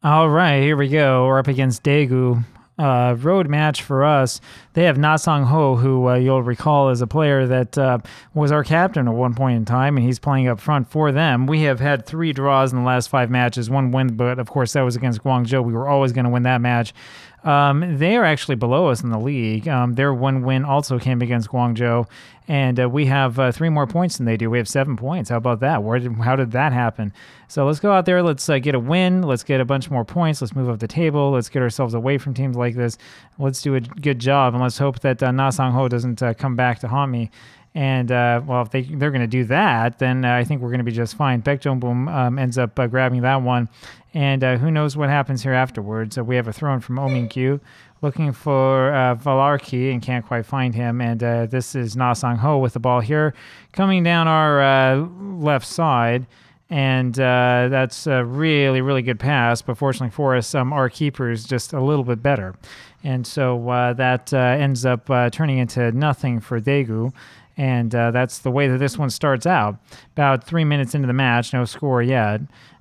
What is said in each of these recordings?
All right, here we go. We're up against Daegu. Road match for us. They have Na Sang Ho, who you'll recall is a player that was our captain at one point in time, and he's playing up front for them. We have had 3 draws in the last 5 matches, 1 win, but of course that was against Guangzhou. We were always going to win that match. They are actually below us in the league. Their 1 win also came against Guangzhou, and we have 3 more points than they do. We have 7 points. How about that? How did that happen? So let's go out there. Let's get a win. Let's get a bunch more points. Let's move up the table. Let's get ourselves away from teams like this. Let's do a good job, and let's hope that Na Sang Ho doesn't come back to haunt me. And, well, if they're going to do that, then I think we're going to be just fine. Baek Jong-boom ends up grabbing that one. And who knows what happens here afterwards. We have a throw in from Oh Min-kyu, looking for Valarki and can't quite find him. And this is Na Sang-ho with the ball here, coming down our left side. And that's a really, really good pass. But fortunately for us, our keeper is just a little bit better. And so that ends up turning into nothing for Daegu. And that's the way that this one starts out. About 3 minutes into the match, no score yet.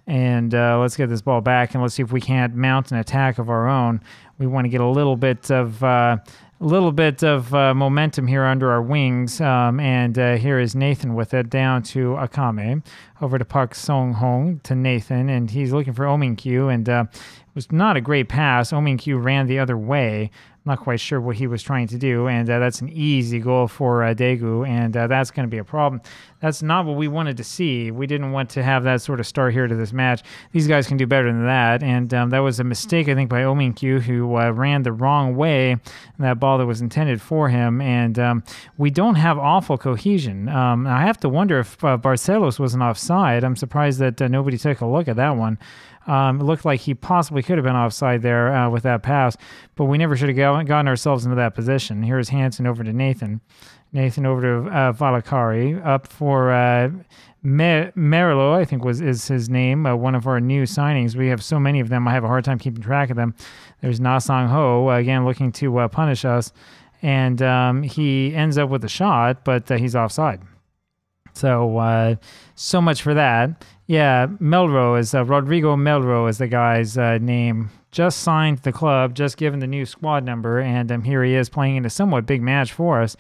And let's get this ball back and let's see if we can't mount an attack of our own. We want to get a little bit of momentum here under our wings. And here is Nathan with it down to Akame, over to Park Song-hong to Nathan, and he's looking for Oh Min-kyu, and it was not a great pass. Oh Min-kyu ran the other way. Not quite sure what he was trying to do, and that's an easy goal for Daegu, and that's going to be a problem. That's not what we wanted to see. We didn't want to have that sort of start here to this match. These guys can do better than that, and that was a mistake, I think, by Oh Min-kyu, who ran the wrong way, that ball that was intended for him, and we don't have awful cohesion. I have to wonder if Barcelos wasn't offside. I'm surprised that nobody took a look at that one. It looked like he possibly could have been offside there with that pass, but we never should have gotten ourselves into that position. Here's Hansen over to Nathan. Nathan over to Valakari. Up for Merlo, I think is his name, one of our new signings. We have so many of them, I have a hard time keeping track of them. There's Na Sang Ho, again, looking to punish us, and he ends up with a shot, but he's offside. So, so much for that. Yeah, Melro is Rodrigo Melro is the guy's name. Just signed the club, just given the new squad number, and here he is playing in a somewhat big match for us.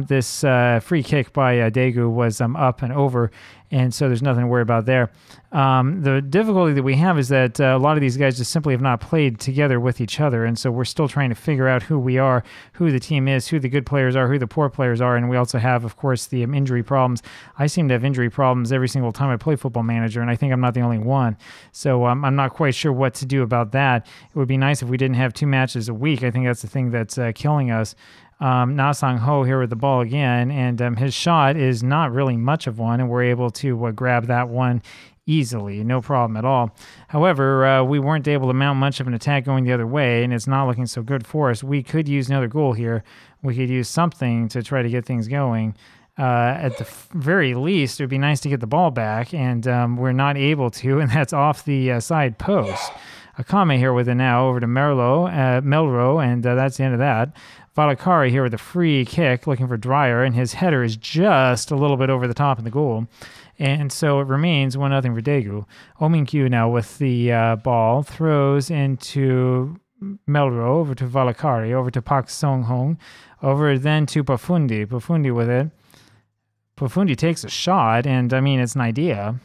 This free kick by Daegu was up and over, and so there's nothing to worry about there. The difficulty that we have is that a lot of these guys just simply have not played together with each other, and so we're still trying to figure out who we are, who the team is, who the good players are, who the poor players are, and we also have, of course, the injury problems. I seem to have injury problems every single time I play Football Manager, and I think I'm not the only one, so I'm not quite sure what to do about that. It would be nice if we didn't have 2 matches a week. I think that's the thing that's killing us. Na Sang Ho here with the ball again, and his shot is not really much of one, and we're able to grab that one easily, no problem at all. However, we weren't able to mount much of an attack going the other way, and it's not looking so good for us. We could use another goal here. We could use something to try to get things going. At the very least, it would be nice to get the ball back, and we're not able to, and that's off the side post. Akame here with it now over to Melro, and that's the end of that. Valakari here with a free kick, looking for Dreyer, and his header is just a little bit over the top of the goal. And so it remains 1-0 for Daegu. Oh Min-kyu now with the ball, throws into Melro, over to Valakari, over to Park Song-hong, over then to Pafundi. Pafundi with it. Pafundi takes a shot, and I mean, it's an idea.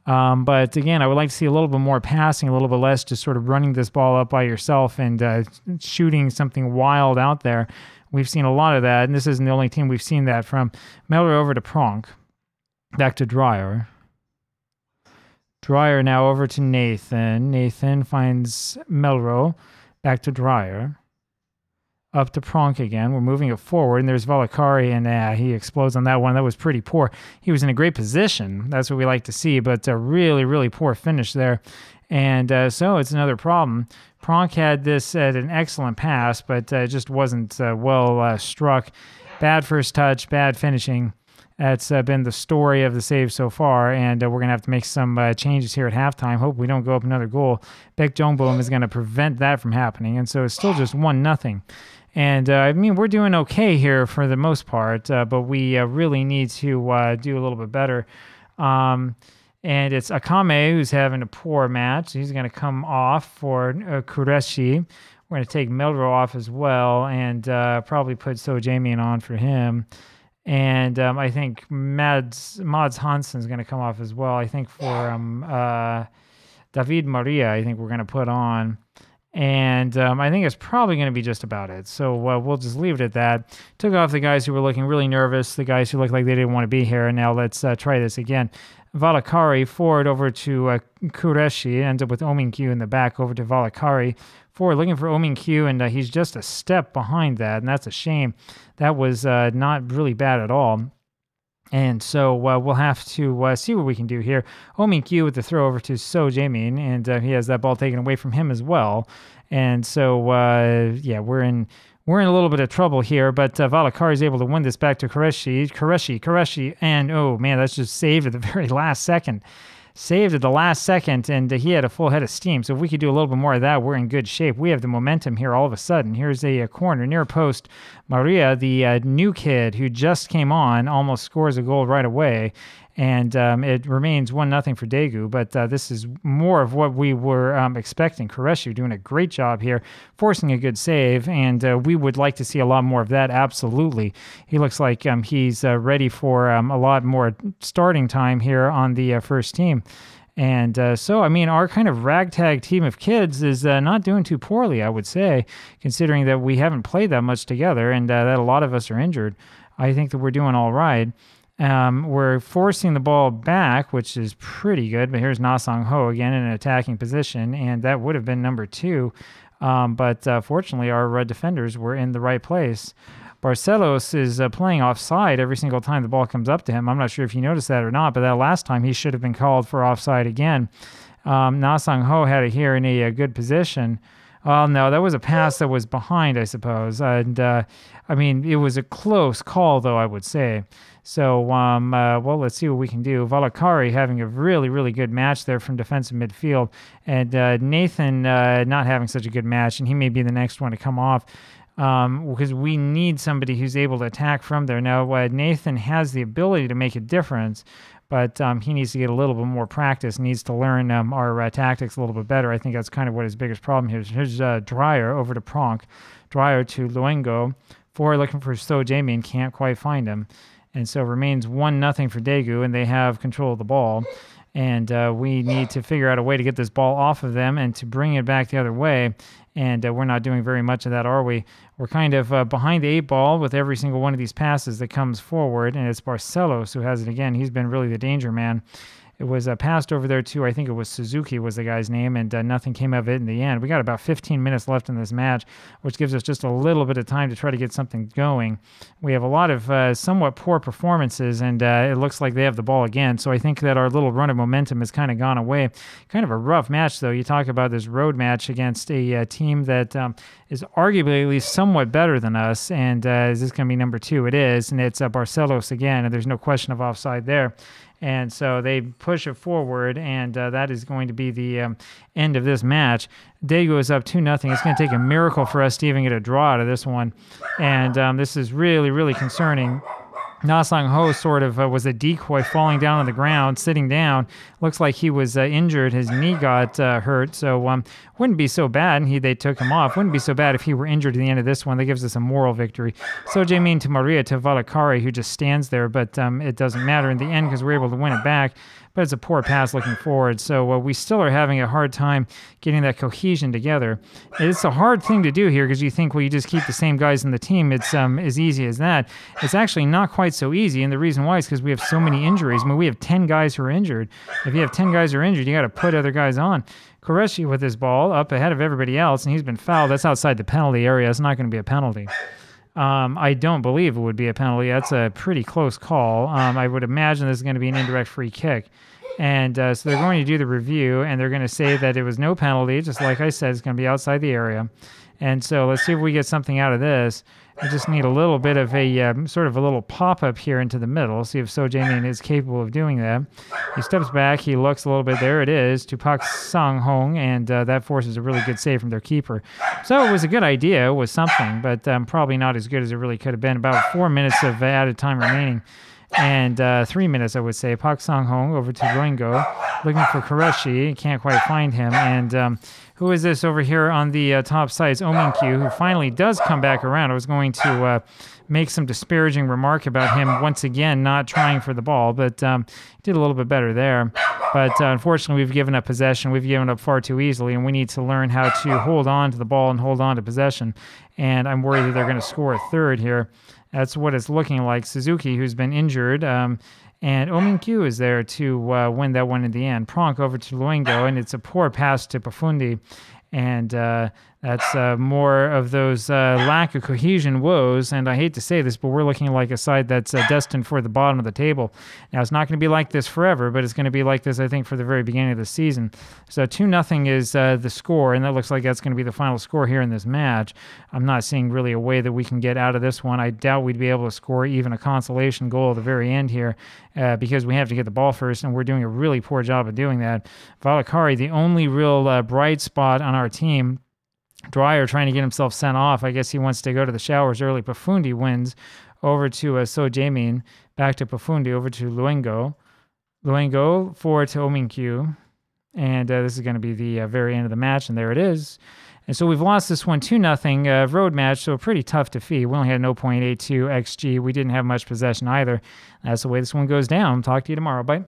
But again, I would like to see a little bit more passing, a little bit less just sort of running this ball up by yourself and shooting something wild out there. We've seen a lot of that, and this isn't the only team we've seen that from. Melro over to Pronk. Back to Dreyer. Dreyer now over to Nathan. Nathan finds Melro. Back to Dreyer. Up to Pronk again. We're moving it forward, and there's Valakari, and he explodes on that one. That was pretty poor. He was in a great position. That's what we like to see, but a really, really poor finish there. And so it's another problem. Pronk had this at an excellent pass, but it just wasn't well struck. Bad first touch, bad finishing. That's been the story of the save so far, and we're going to have to make some changes here at halftime. Hope we don't go up another goal. Baek Jong-boom is going to prevent that from happening, and so it's still just 1-0. And, I mean, we're doing okay here for the most part, but we really need to do a little bit better. And And it's Akame who's having a poor match. He's going to come off for Kureshi. We're going to take Melro off as well and probably put So Jamie on for him. And I think Mads Hansen's going to come off as well. I think for David Maria, I think we're going to put on. And I think it's probably going to be just about it. So we'll just leave it at that. Took off the guys who were looking really nervous, the guys who looked like they didn't want to be here. And now let's try this again. Valakari forward over to Kureshi. Ends up with Ominkyu in the back over to Valakari. Forward looking for Ominkyu, and he's just a step behind that. And that's a shame. That was not really bad at all. And so we'll have to see what we can do here. Ominkyu with the throw over to So Jaemin, and he has that ball taken away from him as well. And so, yeah, we're in a little bit of trouble here, but Valakari is able to win this back to Kureshi, and oh man, that's just saved at the very last second. Saved at the last second, and he had a full head of steam. So if we could do a little bit more of that, we're in good shape. We have the momentum here all of a sudden. Here's a corner near post. Maria, the new kid who just came on, almost scores a goal right away. And it remains 1-0 for Daegu, but this is more of what we were expecting. Kureshi doing a great job here, forcing a good save, and we would like to see a lot more of that, absolutely. He looks like he's ready for a lot more starting time here on the first team. And so, I mean, our kind of ragtag team of kids is not doing too poorly, I would say, considering that we haven't played that much together and that a lot of us are injured. I think that we're doing all right. We're forcing the ball back, which is pretty good, but here's Na Sang-ho again in an attacking position, and that would have been number 2. But fortunately, our defenders were in the right place. Barcelos is playing offside every single time the ball comes up to him. I'm not sure if you noticed that or not, but that last time he should have been called for offside again. Na Sang-ho had it here in a good position. No, that was a pass that was behind, I suppose. And, I mean, it was a close call, though, I would say. So, well, let's see what we can do. Valakari having a really, really good match there from defensive midfield. And Nathan not having such a good match, and he may be the next one to come off. Because we need somebody who's able to attack from there. Now, Nathan has the ability to make a difference, but he needs to get a little bit more practice, needs to learn our tactics a little bit better. I think that's kind of what his biggest problem here is. Here's Dreyer over to Pronk. Dreyer to Luengo. Forward looking for So Jaemin, can't quite find him. And so remains 1-0 for Daegu, and they have control of the ball. And we need to figure out a way to get this ball off of them and to bring it back the other way. And we're not doing very much of that, are we? We're kind of behind the 8 ball with every single one of these passes that comes forward, and it's Barcelos who has it again. He's been really the danger man. It was passed over there to, I think it was Suzuki was the guy's name, and nothing came of it in the end. We got about 15 minutes left in this match, which gives us just a little bit of time to try to get something going. We have a lot of somewhat poor performances, and it looks like they have the ball again. So I think that our little run of momentum has kind of gone away. Kind of a rough match, though. You talk about this road match against a team that is arguably at least somewhat better than us, and is this going to be number 2? It is, and it's Barcelos again, and there's no question of offside there. And so they push it forward, and that is going to be the end of this match. Daegu is up 2-0. It's going to take a miracle for us to even get a draw out of this one. And this is really, really concerning. Na Sang-ho sort of was a decoy falling down on the ground, sitting down. Looks like he was injured. His knee got hurt, so wouldn't be so bad. And they took him off. Wouldn't be so bad if he were injured at the end of this one. That gives us a moral victory. So Jaemin to Maria to Valakari, who just stands there, but it doesn't matter in the end because we're able to win it back. But it's a poor pass looking forward. So we still are having a hard time getting that cohesion together. It's a hard thing to do here because you think, well, you just keep the same guys in the team. It's as easy as that. It's actually not quite so easy, and the reason why is because we have so many injuries. I mean, we have 10 guys who are injured. If you have 10 guys who are injured, you got to put other guys on. Kureshi with his ball up ahead of everybody else, and he's been fouled. That's outside the penalty area. It's not going to be a penalty. I don't believe it would be a penalty. That's a pretty close call. I would imagine this is going to be an indirect free kick. And so they're going to do the review, and they're going to say that it was no penalty. Just like I said, it's going to be outside the area. And so let's see if we get something out of this. I just need a little bit of a sort of a little pop-up here into the middle. See if So Jaemin is capable of doing that. He steps back. He looks a little bit. There it is to Pak Sang-hong, and that forces a really good save from their keeper. So it was a good idea. It was something, but probably not as good as it really could have been. About 4 minutes of added time remaining. and 3 minutes, I would say. Park Sang-hong over to Luengo, looking for Koreshi. Can't quite find him. And who is this over here on the top side? It's Oh Min-kyu, who finally does come back around. I was going to make some disparaging remark about him once again not trying for the ball, but did a little bit better there. But unfortunately, we've given up possession. We've given up far too easily, and we need to learn how to hold on to the ball and hold on to possession. And I'm worried that they're going to score a third here. That's what it's looking like. Suzuki, who's been injured, and Oh Min-kyu is there to win that one in the end. Pronk over to Luengo, and it's a poor pass to Pafundi. And that's more of those lack of cohesion woes. And I hate to say this, but we're looking like a side that's destined for the bottom of the table. Now, it's not going to be like this forever, but it's going to be like this, I think, for the very beginning of the season. So 2-0 is the score, and that looks like that's going to be the final score here in this match. I'm not seeing really a way that we can get out of this one. I doubt we'd be able to score even a consolation goal at the very end here because we have to get the ball first, and we're doing a really poor job of doing that. Valakari, the only real bright spot on our team. Dreyer trying to get himself sent off. I guess he wants to go to the showers early. Pafundi wins over to So Jae-min. Back to Pafundi over to Luengo. Luengo forward to Oh Min-kyu. And this is going to be the very end of the match. And there it is. And so we've lost this one 2-0 road match. So a pretty tough defeat. We only had 0.82 XG. We didn't have much possession either. That's the way this one goes down. Talk to you tomorrow. Bye.